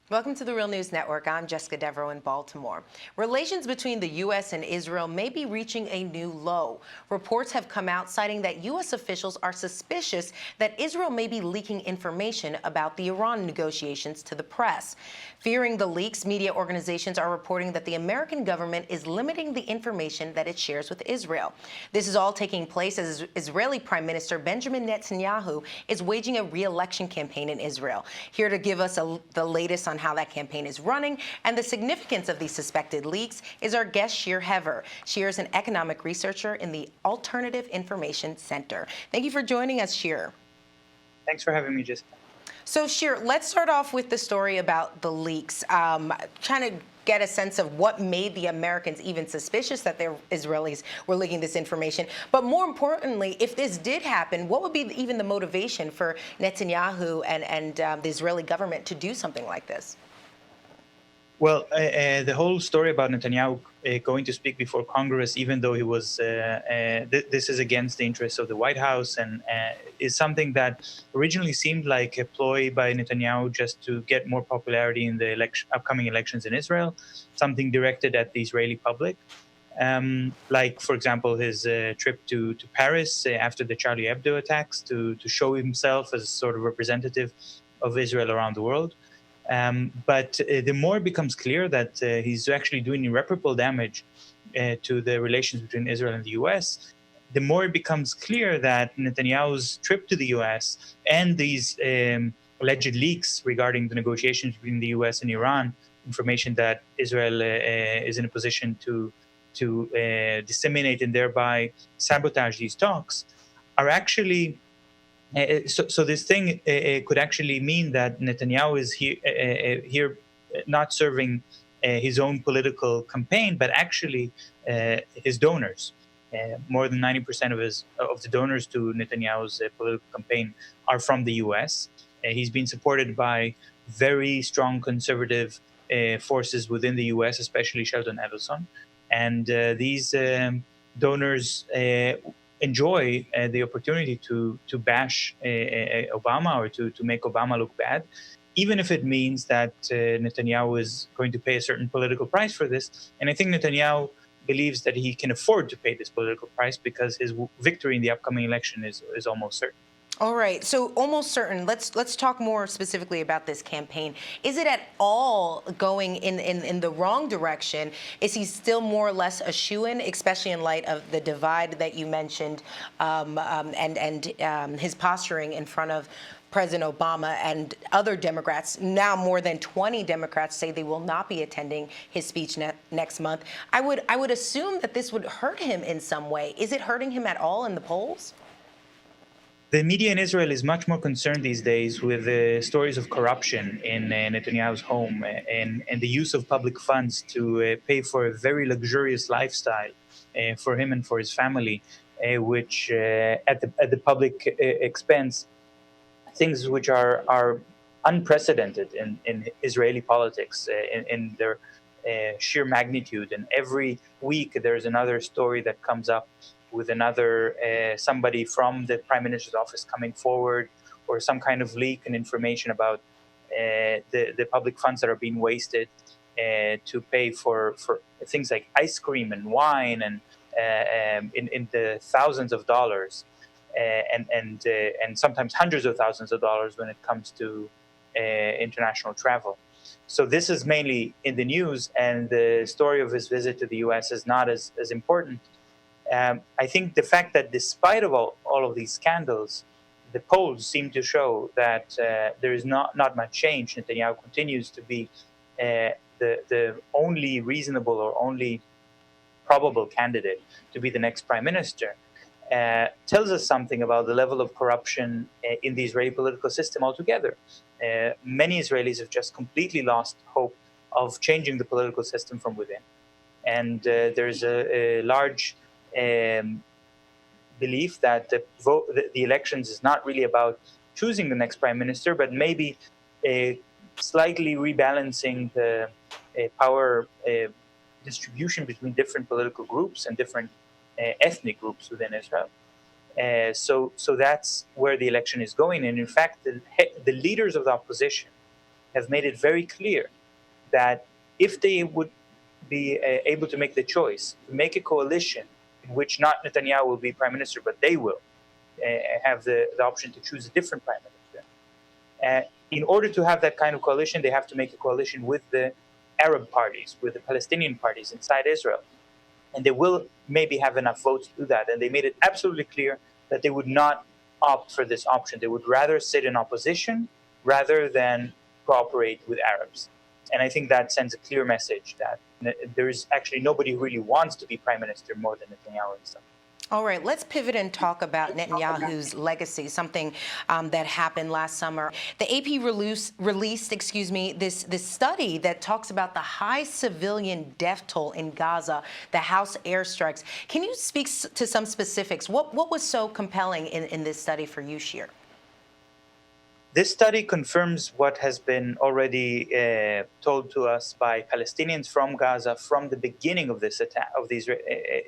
Welcome to the Real News Network. I'm Jessica Devereaux in Baltimore. Relations between the U.S. and Israel may be reaching a new low. Reports have come out citing that U.S. officials are suspicious that Israel may be leaking information about the Iran negotiations to the press. Fearing the leaks, media organizations are reporting that the American government is limiting the information that it shares with Israel. This is all taking place as Israeli Prime Minister Benjamin Netanyahu is waging a re-election campaign in Israel. Here to give us the latest on how that campaign is running and the significance of these suspected leaks is our guest, Shir Hever. Shir is an economic researcher in the Alternative Information Center. Thank you for joining us, Shir. Thanks for having me, Jessica. So, Shir, let's start off with the story about the leaks. Trying to get a sense of what made the Americans even suspicious that the Israelis were leaking this information. But more importantly, if this did happen, what would be even the motivation for Netanyahu and the Israeli government to do something like this? Well, the whole story about Netanyahu going to speak before Congress, even though he was, this is against the interests of the White House, and is something that originally seemed like a ploy by Netanyahu just to get more popularity in the upcoming elections in Israel, something directed at the Israeli public. Like, for example, his trip to Paris after the Charlie Hebdo attacks to show himself as a sort of representative of Israel around the world. But the more it becomes clear that he's actually doing irreparable damage to the relations between Israel and the US, the more it becomes clear that Netanyahu's trip to the US and these alleged leaks regarding the negotiations between the US and Iran, information that Israel is in a position to disseminate and thereby sabotage these talks, are actually so this thing could actually mean that Netanyahu is here not serving his own political campaign, but actually his donors. More than 90% of the donors to Netanyahu's political campaign are from the U.S. He's been supported by very strong conservative forces within the U.S., especially Sheldon Adelson, and these donors enjoy the opportunity to bash Obama or to make Obama look bad, even if it means that Netanyahu is going to pay a certain political price for this. And I think Netanyahu believes that he can afford to pay this political price because his victory in the upcoming election is almost certain. All right, so almost certain. Let's talk more specifically about this campaign. Is it at all going in the wrong direction? Is he still more or less a shoo-in, especially in light of the divide that you mentioned, and his posturing in front of President Obama and other Democrats? Now more than 20 Democrats say they will not be attending his speech next month. I would assume that this would hurt him in some way. Is it hurting him at all in the polls? The media in Israel is much more concerned these days with the stories of corruption in Netanyahu's home and the use of public funds to pay for a very luxurious lifestyle for him and for his family, which at the public expense, things which are unprecedented in Israeli politics in their sheer magnitude. And every week there's another story that comes up with another somebody from the Prime Minister's office coming forward, or some kind of leak and information about the public funds that are being wasted to pay for things like ice cream and wine and in the thousands of dollars and sometimes hundreds of thousands of dollars when it comes to international travel. So this is mainly in the news, and the story of his visit to the U.S. is not as important. I think the fact that despite of all of these scandals, the polls seem to show that there is not much change. Netanyahu continues to be the only reasonable or only probable candidate to be the next prime minister. Tells us something about the level of corruption in the Israeli political system altogether. Many Israelis have just completely lost hope of changing the political system from within. And there's a large belief that the elections is not really about choosing the next prime minister, but maybe slightly rebalancing the power distribution between different political groups and different ethnic groups within Israel. So that's where the election is going. And in fact, the leaders of the opposition have made it very clear that if they would be able to make the choice to make a coalition in which not Netanyahu will be prime minister, but they will have the option to choose a different prime minister. In order to have that kind of coalition, they have to make a coalition with the Arab parties, with the Palestinian parties inside Israel. And they will maybe have enough votes to do that. And they made it absolutely clear that they would not opt for this option. They would rather sit in opposition rather than cooperate with Arabs. And I think that sends a clear message that there's actually nobody who really wants to be prime minister more than Netanyahu himself. All right, let's pivot and talk about Netanyahu's legacy, something that happened last summer. The AP released, this study that talks about the high civilian death toll in Gaza, the house airstrikes. Can you speak to some specifics? What was so compelling in this study for you, Shir? This study confirms what has been already told to us by Palestinians from Gaza from the beginning of this attack, of the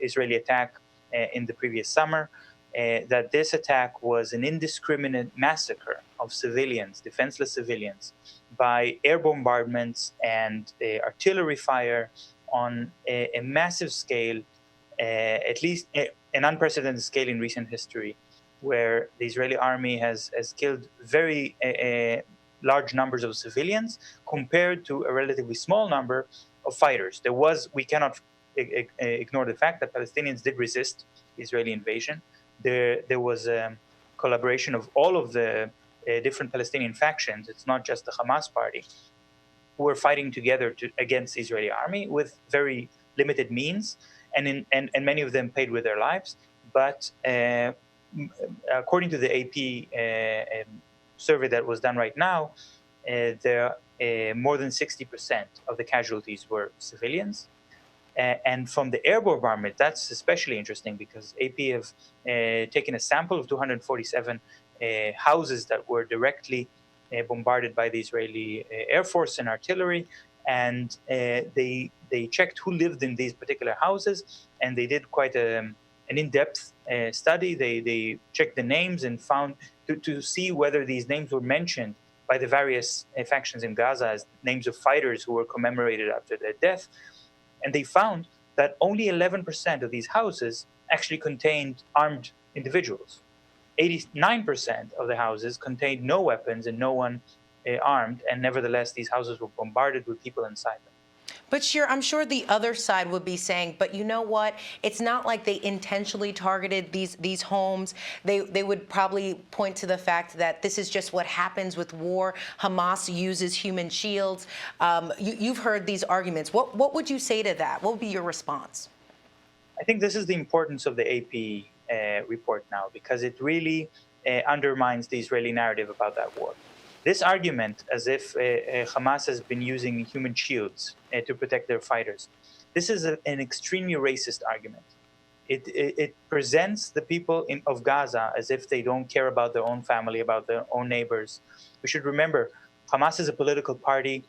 Israeli attack in the previous summer, that this attack was an indiscriminate massacre of civilians, defenseless civilians, by air bombardments and artillery fire on a massive scale, at least an unprecedented scale in recent history, where the Israeli army has killed very large numbers of civilians compared to a relatively small number of fighters. We cannot ignore the fact that Palestinians did resist the Israeli invasion. There was a collaboration of all of the different Palestinian factions. It's not just the Hamas party, who were fighting together against the Israeli army with very limited means, and many of them paid with their lives. But according to the AP survey that was done right now, more than 60% of the casualties were civilians. And from the air bombardment, that's especially interesting because AP have taken a sample of 247 houses that were directly bombarded by the Israeli Air Force and artillery. And they checked who lived in these particular houses, and they did quite an in-depth study. They checked the names and found to see whether these names were mentioned by the various factions in Gaza as names of fighters who were commemorated after their death. And they found that only 11% of these houses actually contained armed individuals. 89% of the houses contained no weapons and no one armed, and nevertheless, these houses were bombarded with people inside them. But Shir, I'm sure the other side would be saying, but you know what? It's not like they intentionally targeted these homes. They would probably point to the fact that this is just what happens with war. Hamas uses human shields. You've heard these arguments. What would you say to that? What would be your response? I think this is the importance of the AP report now, because it really undermines the Israeli narrative about that war. This argument, as if Hamas has been using human shields to protect their fighters, this is an extremely racist argument. It presents the people of Gaza as if they don't care about their own family, about their own neighbors. We should remember, Hamas is a political party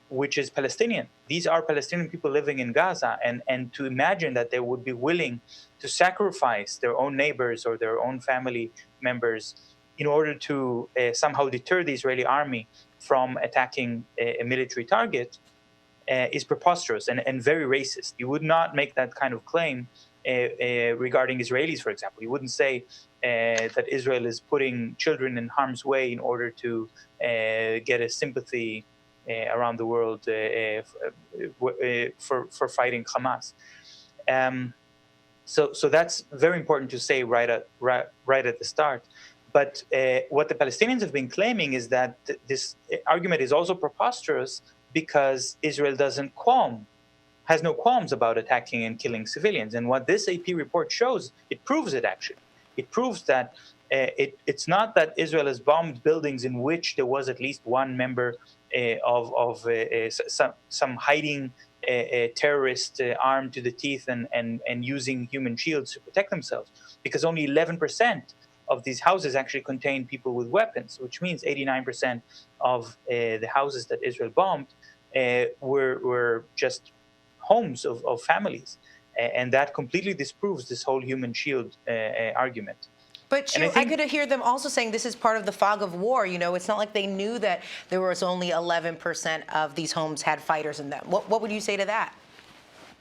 which is Palestinian. These are Palestinian people living in Gaza, and to imagine that they would be willing to sacrifice their own neighbors or their own family members in order to somehow deter the Israeli army from attacking a military target is preposterous and very racist. You would not make that kind of claim regarding Israelis, for example. You wouldn't say that Israel is putting children in harm's way in order to get a sympathy around the world for fighting Hamas. So that's very important to say right at the start. But what the Palestinians have been claiming is that this argument is also preposterous because Israel has no qualms about attacking and killing civilians. And what this AP report shows, it proves it actually. It proves that it's not that Israel has bombed buildings in which there was at least one member of some hiding terrorist armed to the teeth and using human shields to protect themselves, because only 11% of these houses actually contain people with weapons, which means 89% of the houses that Israel bombed were just homes of families. And that completely disproves this whole human shield argument. But And I could hear them also saying this is part of the fog of war. It's not like they knew that there was only 11% of these homes had fighters in them. What would you say to that?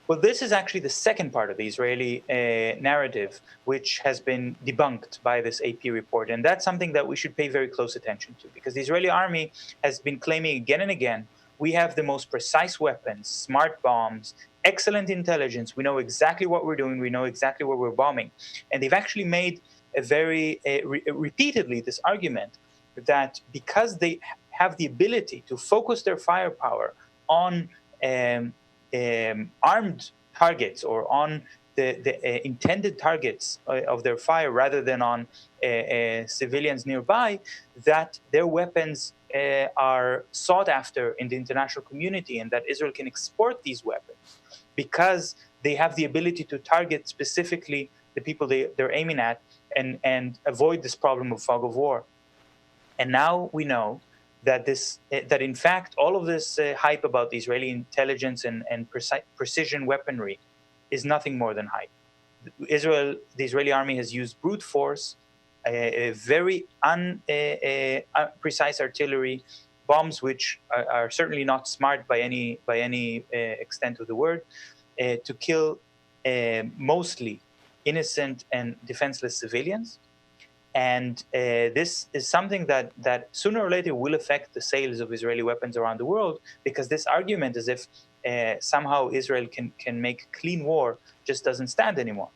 Well, this is actually the second part of the Israeli narrative, which has been debunked by this AP report. And that's something that we should pay very close attention to, because the Israeli army has been claiming again and again, we have the most precise weapons, smart bombs, excellent intelligence. We know exactly what we're doing. We know exactly where we're bombing. And they've actually made a very repeatedly this argument that because they have the ability to focus their firepower on armed targets or on the intended targets of their fire rather than on civilians nearby, that their weapons are sought after in the international community, and that Israel can export these weapons because they have the ability to target specifically the people they're aiming at and avoid this problem of fog of war. And now we know that that in fact all of this hype about the Israeli intelligence and precision weaponry is nothing more than hype. The Israeli army has used brute force, a very precise artillery, bombs which are certainly not smart by any extent of the word, to kill mostly innocent and defenseless civilians. And this is something that sooner or later will affect the sales of Israeli weapons around the world, because this argument as if somehow Israel can make clean war just doesn't stand anymore.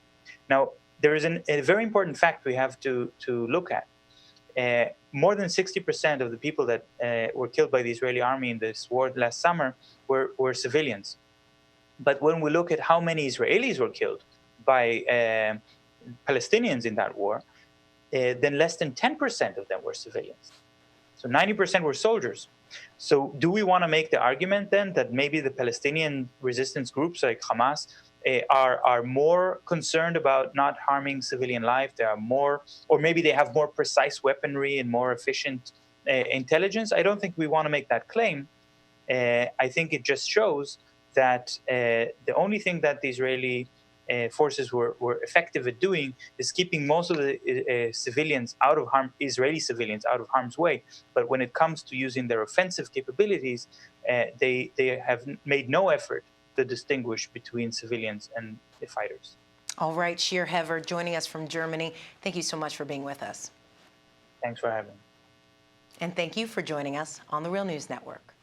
Now, there is a very important fact we have to look at. More than 60% of the people that were killed by the Israeli army in this war last summer were civilians. But when we look at how many Israelis were killed by Palestinians in that war, then less than 10% of them were civilians. So 90% were soldiers. So do we want to make the argument then that maybe the Palestinian resistance groups like Hamas are more concerned about not harming civilian life? They are more, or maybe they have more precise weaponry and more efficient intelligence? I don't think we want to make that claim. I think it just shows that the only thing that the Israeli forces were effective at doing is keeping most of the civilians out of harm, Israeli civilians out of harm's way. But when it comes to using their offensive capabilities, they have made no effort to distinguish between civilians and the fighters. All right, Shir Hever joining us from Germany. Thank you so much for being with us. Thanks for having me. And thank you for joining us on the Real News Network.